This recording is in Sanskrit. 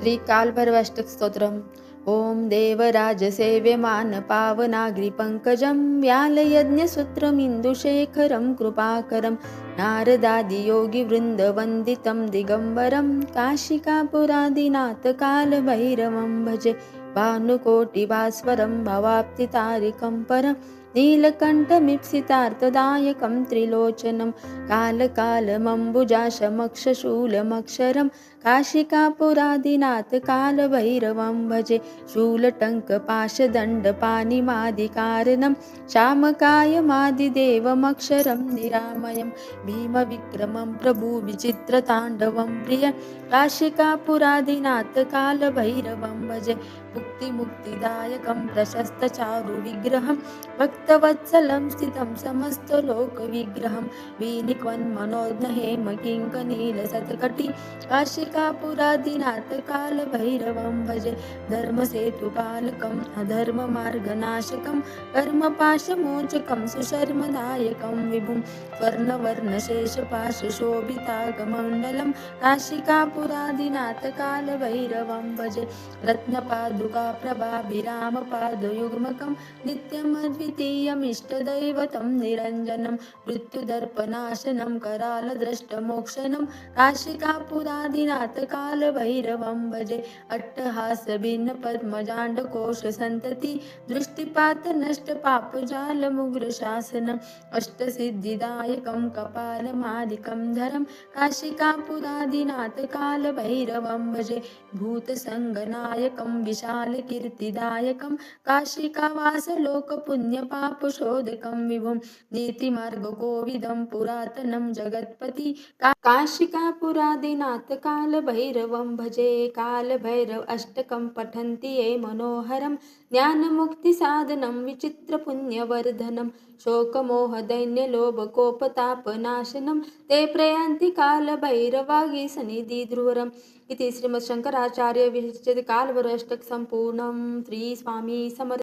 श्री कालभैरवाष्टक स्तोत्रम्। ओम देवराजसेव्यमान पावनाग्रिपङ्कजं व्यालयज्ञसूत्रमिन्दुशेखरं कृपाकरं नारदादियोगिवृन्दवन्दितं दिगम्बरं काशिकापुरादिनाथकालभैरवं भजे। भानुकोटिभास्वरं भवाप्तितारिकं परं नीलकण्ठमीप्सितार्थदायकं त्रिलोचनं कालकालमम्बुजाशमक्षशूलमक्षरं काशिकापुरादिनाथ कालभैरवं भजे। शूलटङ्कपाशदण्डपाणिमादिकारणं श्यामकायमादिदेवमक्षरं निरामयं भीमविक्रमं प्रभुविचित्रताण्डवं प्रियं काशिकापुरादिनाथ कालभैरवं भजे। मुक्तिमुक्तिदायकं प्रशस्तचारुविग्रहं भक्तवत्सलं स्थितं समस्तलोकविग्रहं वीनिक्वन्मनोज्ञहेमकिङ्कनीलसत्कटि काशिकापुरादिनाथ कालभैरवं भजे। धर्मसेतुपालकम् अधर्ममार्गनाशकं कर्मपाशमोचकं सुशर्मदायकं विभुं स्वर्णवर्णशेषपाशशोभिताकमण्डलं काशिकापुरादिनाथ कालभैरवं भजे। रत्नपादुकाप्रभाभिरामपादयुग्मकं नित्यमद्वितीयमिष्टदैवतं निरञ्जनं मृत्युदर्पनाशनं करालद्रष्टमोक्षणं काशिकापुरादिनाथ कालभैरवं भजे। अट्टहासभिन्नपद्मजाण्डकोशसन्तति दृष्टिपातनष्टपापजालमुग्रशासनम् अष्टसिद्धिदायकं कपालमादिकं धरं काशिकापुरादिनाथ कालभैरवं भजे। भूतसङ्गनायकं विशालकीर्तिदायकं काशिकावासलोकपुण्यपापशोधकं विभुं नीतिमार्गकोविदं पुरातनं जगत्पति काशिकापुरादिनाथ कालभैरवं भजे। कालभैरव अष्टकं पठन्ति ये मनोहरं ज्ञानमुक्तिसाधनं विचित्रपुण्यवर्धनं शोकमोहदैन्यलोभकोपतापनाशनं ते प्रयान्ति कालभैरवागीसनिधिध्रुवरम् इति श्रीमद्शङ्कराचार्य विरचित कालभैरवाष्टक सम्पूर्णं। श्री स्वामी समर्थ।